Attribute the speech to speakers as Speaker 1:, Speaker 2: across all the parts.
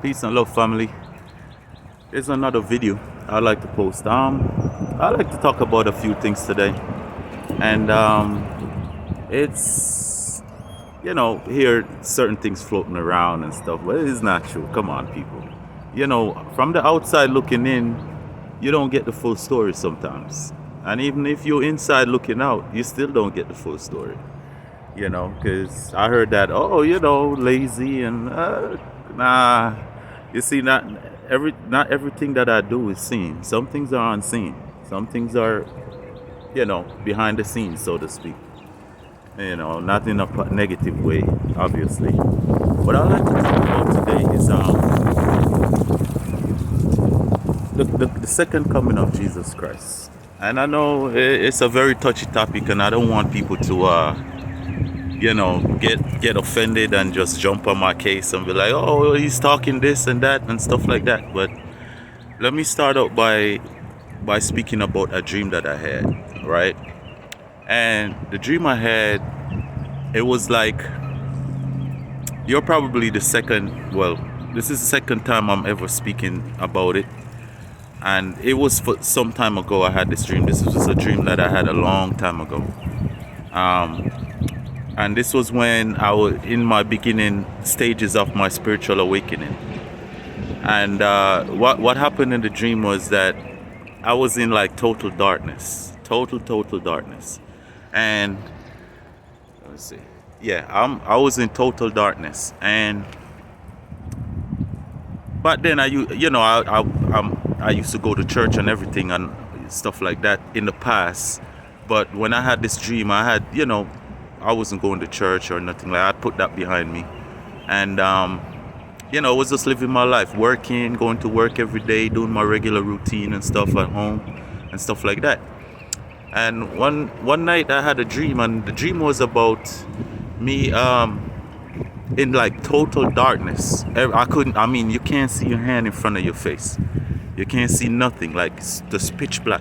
Speaker 1: Peace and love, family. Here's another video I'd like to post. I'd like to talk about a few things today, and it's here certain things floating around and stuff, but it is not true. Come on, people. From the outside looking in, you don't get the full story sometimes, and even if you're inside looking out, you still don't get the full story. Because I heard that, oh, lazy and nah. You see, not everything that I do is seen. Some things are unseen. Some things are, behind the scenes, so to speak. Not in a negative way, obviously. What I'd like to talk about today is the second coming of Jesus Christ. And I know it's a very touchy topic, and I don't want people to get offended and just jump on my case and be like, oh, he's talking this and that and stuff like that. But let me start out by speaking about a dream that I had, right? And the dream I had, it was like, you're probably the second, well, this is the second time I'm ever speaking about it. And it was for some time ago I had this dream. This was a dream that I had a long time ago. And this was when I was in my beginning stages of my spiritual awakening. And what happened in the dream was that I was in like total darkness, total darkness. And let's see, yeah, I was in total darkness. And but then I used to go to church and everything and stuff like that in the past. But when I had this dream, I wasn't going to church or nothing like that. I put that behind me. And, I was just living my life, working, going to work every day, doing my regular routine and stuff at home and stuff like that. And one night I had a dream, and the dream was about me in like total darkness. You can't see your hand in front of your face. You can't see nothing, like it's just pitch black.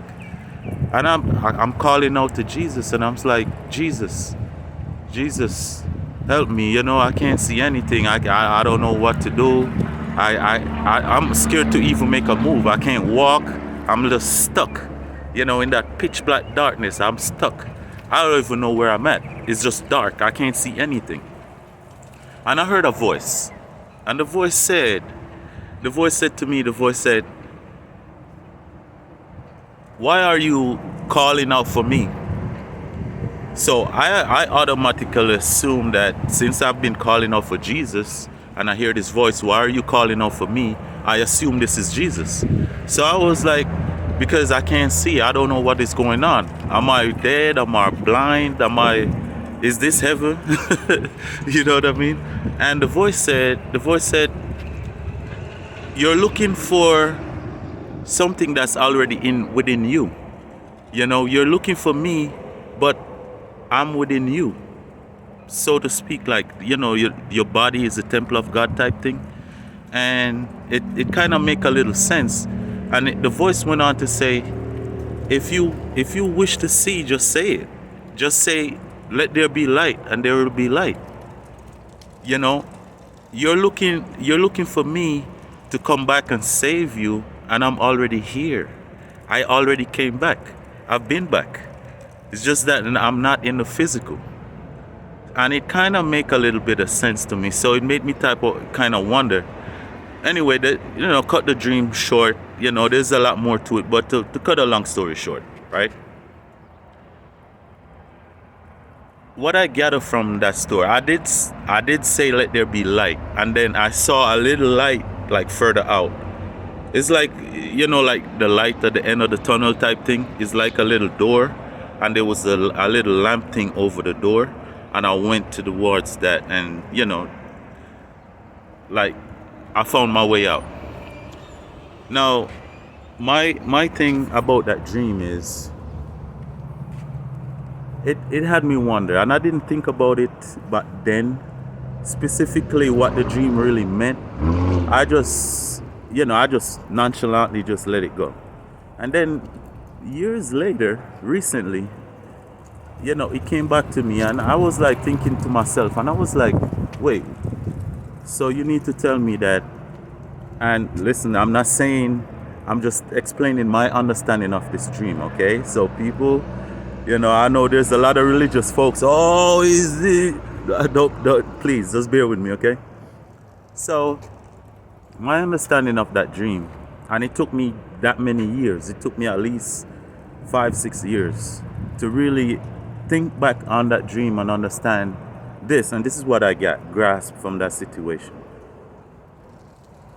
Speaker 1: And I'm calling out to Jesus, and I'm like, Jesus, help me. I can't see anything. I don't know what to do. I'm scared to even make a move. I can't walk. I'm just stuck. In that pitch black darkness, I'm stuck. I don't even know where I'm at. It's just dark. I can't see anything. And I heard a voice. And the voice said to me, why are you calling out for me? So I automatically assume that since I've been calling out for Jesus and I hear this voice, why are you calling out for me? I assume this is Jesus. So I was like, because I can't see, I don't know what is going on. Am I dead? Am I blind? Is this heaven? You know what I mean? And the voice said, you're looking for something that's already within you. You're looking for me, but I'm within you, so to speak. Like, your body is a temple of God type thing. And it kind of make a little sense. And the voice went on to say, if you wish to see, just say it. Just say, let there be light, and there will be light. You're looking for me to come back and save you, and I'm already here. I already came back. I've been back. It's just that I'm not in the physical. And it kind of make a little bit of sense to me. So it made me kind of wonder. Anyway, cut the dream short. There's a lot more to it. But to cut a long story short, right? What I gather from that story, I did say let there be light. And then I saw a little light like further out. It's like, like the light at the end of the tunnel type thing. It's like a little door. And there was a little lamp thing over the door, and I went towards that, and like I found my way out. Now, my thing about that dream is it had me wonder, and I didn't think about it back then, specifically what the dream really meant. I just nonchalantly just let it go. And then years later, recently, it came back to me, and I was like thinking to myself, and I was like, wait, so you need to tell me that And listen, I'm not saying, I'm just explaining my understanding of this dream, okay? So people, I know there's a lot of religious folks. Oh, is it? Don't, please, just bear with me, okay? So, my understanding of that dream, and it took me that many years, it took me at least 5, 6 years to really think back on that dream and understand this. And this is what I got grasped from that situation.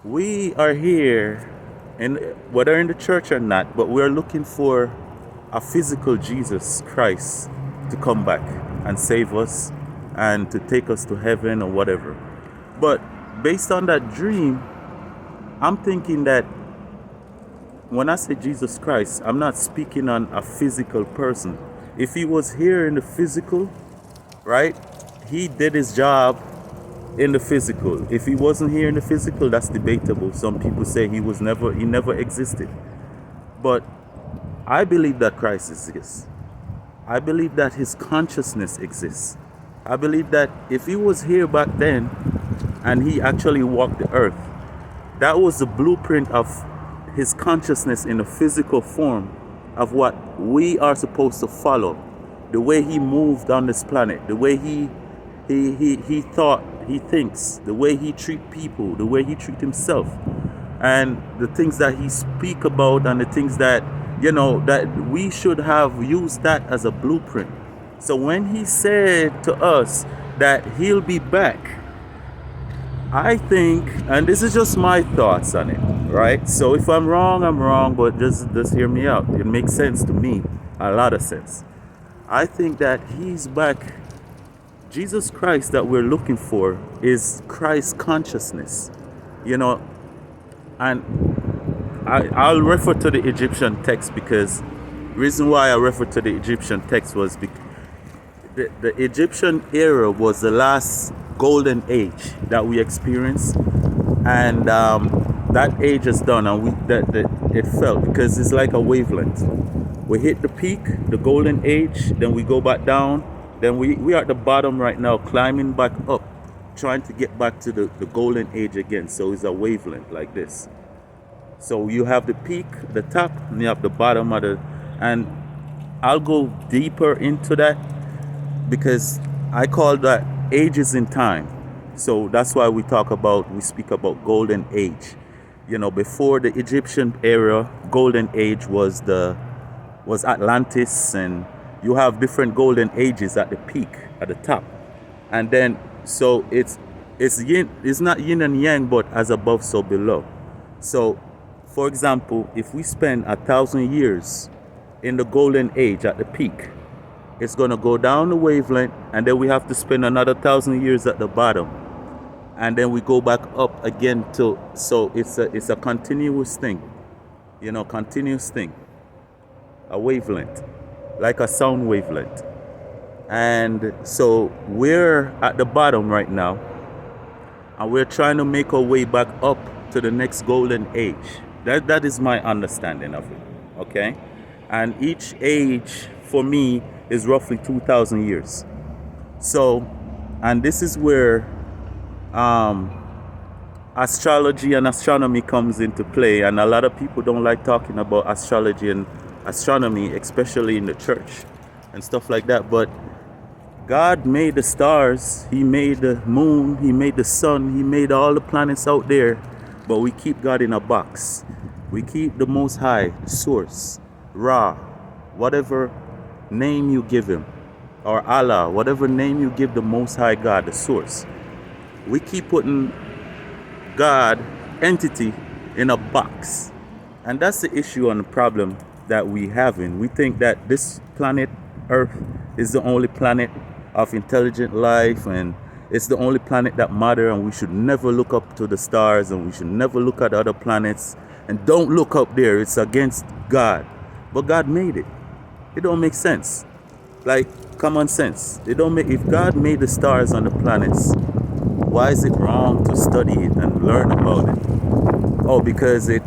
Speaker 1: We are here, and whether in the church or not, but we're looking for a physical Jesus Christ to come back and save us and to take us to heaven or whatever. But based on that dream, I'm thinking that when I say Jesus Christ, I'm not speaking on a physical person. If he was here in the physical, right, he did his job in the physical. If he wasn't here in the physical, that's debatable. Some people say he never existed. But I believe that Christ exists. I believe that his consciousness exists. I believe that if he was here back then and he actually walked the earth, that was the blueprint of his consciousness in a physical form of what we are supposed to follow. The way he moved on this planet, the way he thought, he thinks, the way he treat people, the way he treat himself, and the things that he speak about, and the things that that we should have used that as a blueprint. So when he said to us that he'll be back, I think, and this is just my thoughts on it, right? So if I'm wrong, I'm wrong, but just hear me out. It makes sense to me, a lot of sense. I think that he's back. Jesus Christ that we're looking for is Christ consciousness, and I'll refer to the Egyptian text, because the reason why I refer to the Egyptian text was because the Egyptian era was the last golden age that we experienced, and that age is done, and it fell, because it's like a wavelength. We hit the peak, the golden age, then we go back down, then we are at the bottom right now, climbing back up, trying to get back to the golden age again. So it's a wavelength like this. So you have the peak, the top, and you have the bottom of and I'll go deeper into that, because I call that ages in time. So that's why we speak about golden age. Before the Egyptian era, golden age was Atlantis, and you have different golden ages at the peak, at the top. And then, so it's not yin and yang, but as above, so below. So, for example, if we spend 1,000 years in the golden age at the peak, it's going to go down the wavelength, and then we have to spend another 1,000 years at the bottom. And then we go back up again so it's a continuous thing, continuous thing, a wavelength, like a sound wavelength. And so we're at the bottom right now, and we're trying to make our way back up to the next golden age. That is my understanding of it, okay? And each age for me is roughly 2,000 years. So, and this is where astrology and astronomy comes into play, and a lot of people don't like talking about astrology and astronomy, especially in the church and stuff like that. But God made the stars, he made the moon, he made the sun, he made all the planets out there, but we keep God in a box. We keep the Most High, the source, Ra, whatever name you give him, or Allah, whatever name you give the Most High God, the source. We keep putting God, entity, in a box. And that's the issue and the problem that we having. We think that this planet Earth is the only planet of intelligent life, and it's the only planet that matter, and we should never look up to the stars, and we should never look at other planets, and don't look up there. It's against God. But God made it. It don't make sense. Like common sense. It don't make. If God made the stars on the planets, why is it wrong to study it and learn about it? Oh, because it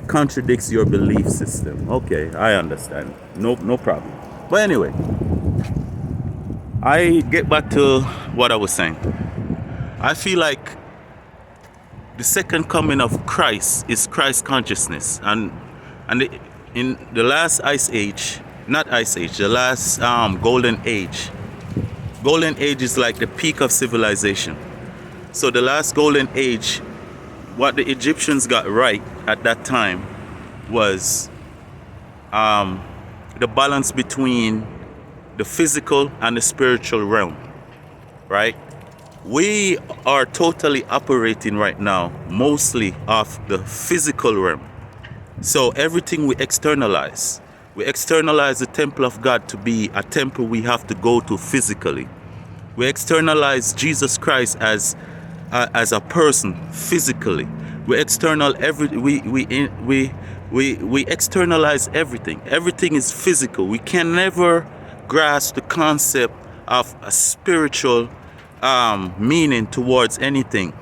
Speaker 1: contradicts your belief system. Okay, I understand. No problem. But anyway, I get back to what I was saying. I feel like the second coming of Christ is Christ consciousness, in the last ice age, not ice age, the last golden age. Golden age is like the peak of civilization. So the last golden age, what the Egyptians got right at that time was the balance between the physical and the spiritual realm, right? We are totally operating right now mostly off the physical realm. So everything we externalize the temple of God to be a temple we have to go to physically. We externalize Jesus Christ as a person physically. We externalize everything. Everything is physical. We can never grasp the concept of a spiritual meaning towards anything.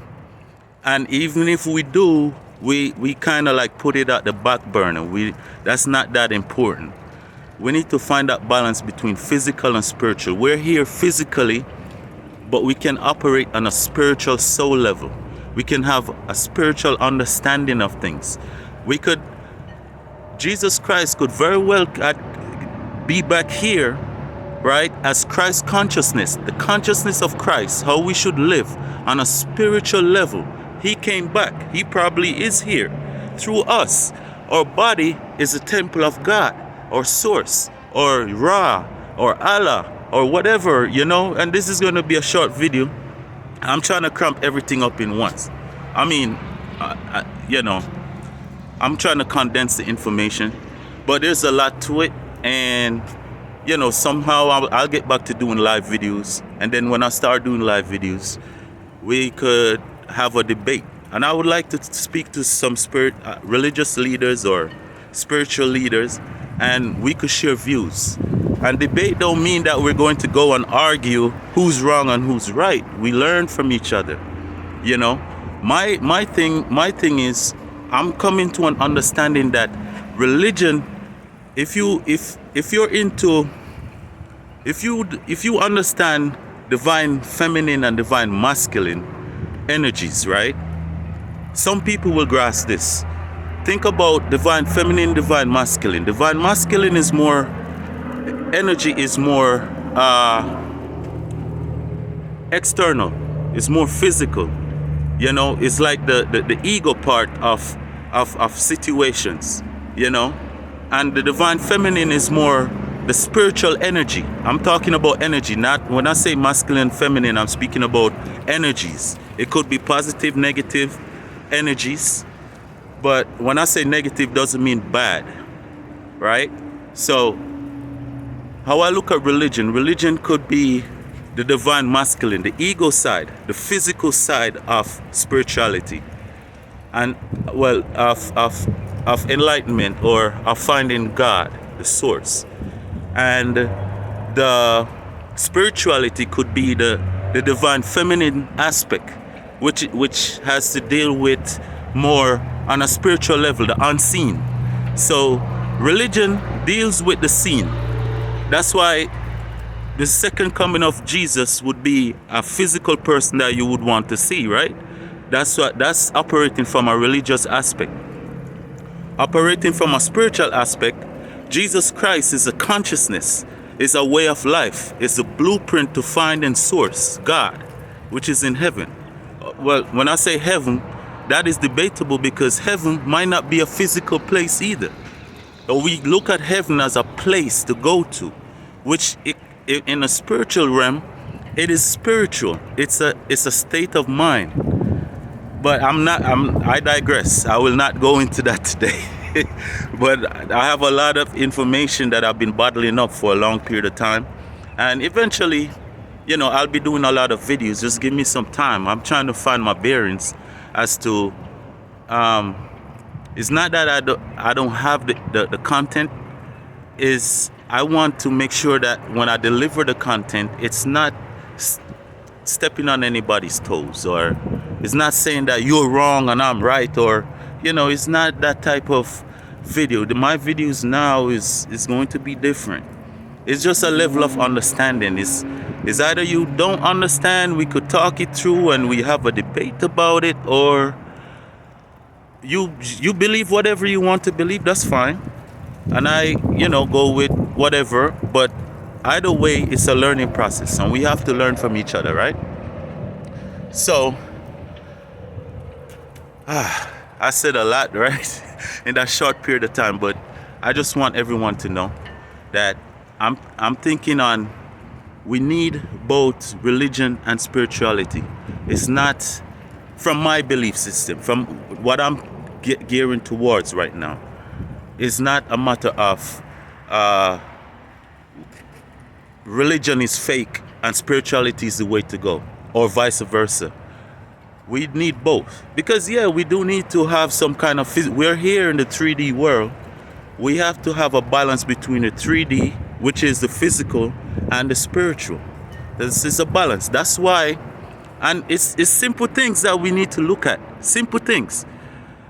Speaker 1: And even if we do, we kind of like put it at the back burner. That's not that important. We need to find that balance between physical and spiritual. We're here physically, but we can operate on a spiritual soul level. We can have a spiritual understanding of things. Jesus Christ could very well be back here, right, as Christ consciousness, the consciousness of Christ, how we should live on a spiritual level. He came back. He probably is here through us. Our body is a temple of God, or source, or Ra, or Allah, or whatever, and this is going to be a short video. I'm trying to cramp everything up in once. I mean, I'm trying to condense the information, but there's a lot to it, and somehow I'll get back to doing live videos, and then when I start doing live videos, we could have a debate. And I would like to speak to some religious leaders or spiritual leaders, and we could share views. And debate don't mean that we're going to go and argue who's wrong and who's right. We learn from each other. My thing is, I'm coming to an understanding that religion, if you understand divine feminine and divine masculine energies, right? Some people will grasp this. Think about divine feminine, divine masculine. Divine masculine is more, energy is more external. It's more physical. It's like the ego part of situations, and the divine feminine is more the spiritual energy. I'm talking about energy, not when I say masculine, feminine, I'm speaking about energies. It could be positive, negative energies, but when I say negative, doesn't mean bad, right? So how I look at religion could be the divine masculine, the ego side, the physical side of spirituality, and of enlightenment, or of finding God, the source. And the spirituality could be the divine feminine aspect, which has to deal with more on a spiritual level, the unseen. So religion deals with the seen. That's why the second coming of Jesus would be a physical person that you would want to see, right? That's operating from a religious aspect. Operating from a spiritual aspect, Jesus Christ is a consciousness, is a way of life, is a blueprint to find and source God, which is in heaven. Well, when I say heaven, that is debatable, because heaven might not be a physical place either. But we look at heaven as a place to go to, which in a spiritual realm, it is spiritual. It's a state of mind. But I digress. I will not go into that today. But I have a lot of information that I've been bottling up for a long period of time. And eventually, I'll be doing a lot of videos. Just give me some time. I'm trying to find my bearings as to, it's not that I don't have the content. I want to make sure that when I deliver the content, it's not stepping on anybody's toes, or it's not saying that you're wrong and I'm right, or it's not that type of video. My videos now is going to be different. It's just a level of understanding. It's either you don't understand, we could talk it through and we have a debate about it, or you believe whatever you want to believe, that's fine. And I, go with whatever. But either way, it's a learning process, and we have to learn from each other, right? So, I said a lot, right, in that short period of time. But I just want everyone to know that I'm thinking on, we need both religion and spirituality. It's not, from my belief system, from what I'm gearing towards right now, it's not a matter of religion is fake and spirituality is the way to go, or vice versa. We need both, because we do need to have some kind of we're here in the 3D world. We have to have a balance between the 3D, which is the physical, and the spiritual. This is a balance. That's why, and it's simple things that we need to look at. Simple things.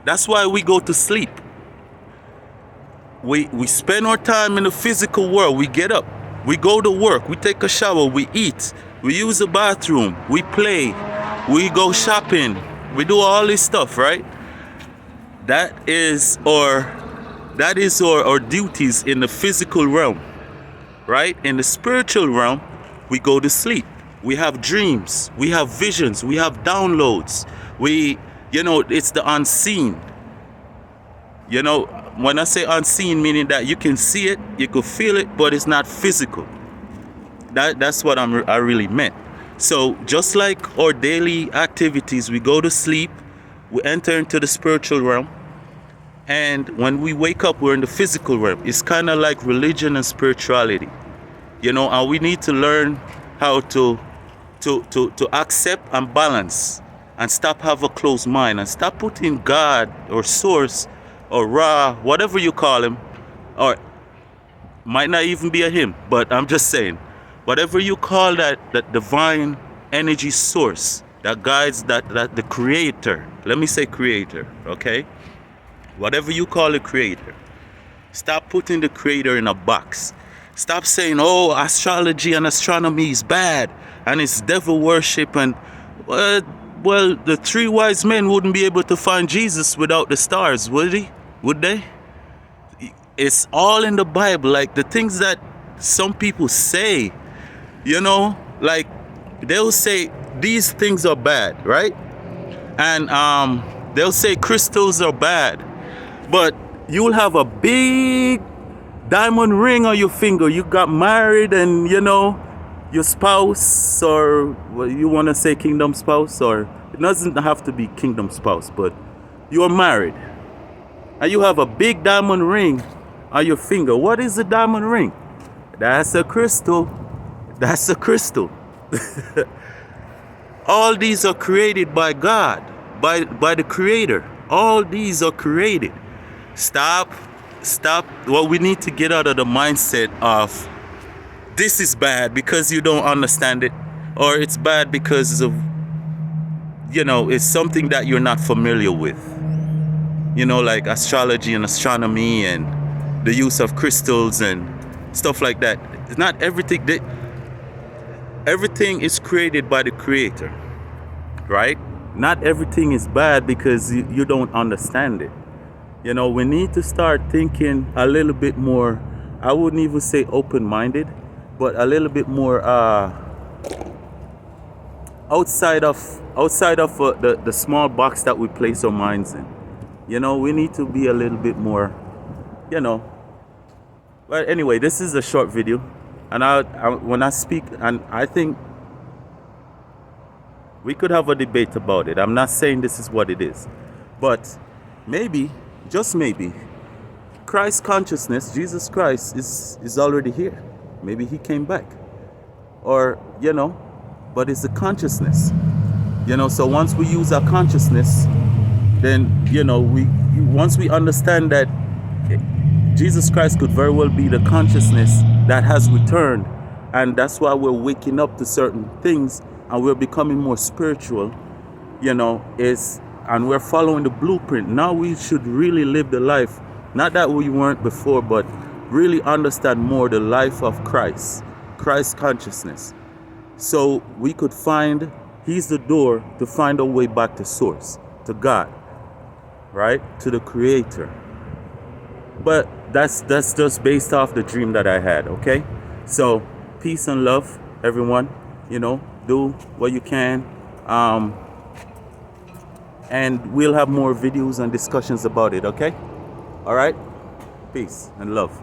Speaker 1: That's why we go to sleep. We spend our time in the physical world. We get up, we go to work, we take a shower, we eat, we use the bathroom, we play, we go shopping, we do all this stuff, right? That is our duties in the physical realm, right? In the spiritual realm, we go to sleep. We have dreams, we have visions, we have downloads. It's the unseen. When I say unseen, meaning that you can see it, you can feel it, but it's not physical. That's what I really meant. So just like our daily activities, we go to sleep, we enter into the spiritual realm, and when we wake up, we're in the physical realm. It's kind of like religion and spirituality, and we need to learn how to accept and balance, and stop have a closed mind, and stop putting God or source or Ra, whatever you call him, or might not even be a him, but I'm just saying, whatever you call that divine energy source that guides that the creator, let me say creator, okay? Whatever you call the creator, stop putting the creator in a box. Stop saying, oh, astrology and astronomy is bad and it's devil worship, and well, the three wise men wouldn't be able to find Jesus without the stars, would they? It's all in the Bible. Like the things that some people say, like they'll say these things are bad, right? And they'll say crystals are bad, but you'll have a big diamond ring on your finger. You got married, and your spouse, or you want to say kingdom spouse, or it doesn't have to be kingdom spouse, but you're married and you have a big diamond ring on your finger. What is a diamond ring? That's a crystal. That's a crystal. All these are created by God, by the creator. All these are created. Stop. Well, we need to get out of the mindset of this is bad because you don't understand it, or it's bad because of, it's something that you're not familiar with. Like astrology and astronomy and the use of crystals and stuff like that. It's not everything. Everything is created by the creator, right? Not everything is bad because you don't understand it. We need to start thinking a little bit more, I wouldn't even say open-minded, but a little bit more outside of the small box that we place our minds in. We need to be a little bit more, But anyway, this is a short video, and when I speak, and I think we could have a debate about it. I'm not saying this is what it is, but maybe, just maybe, Christ consciousness, Jesus Christ is already here. Maybe he came back, or but it's the consciousness, so once we use our consciousness, then once we understand that Jesus Christ could very well be the consciousness that has returned, and that's why we're waking up to certain things and we're becoming more spiritual, and we're following the blueprint. Now we should really live the life, not that we weren't before, but really understand more the life of Christ consciousness. So we could find, he's the door to find our way back to source, to God. right, to the creator. But that's just based off the dream that I had. Okay, so peace and love, everyone. Do what you can, um, and we'll have more videos and discussions about it. Okay, all right, peace and love.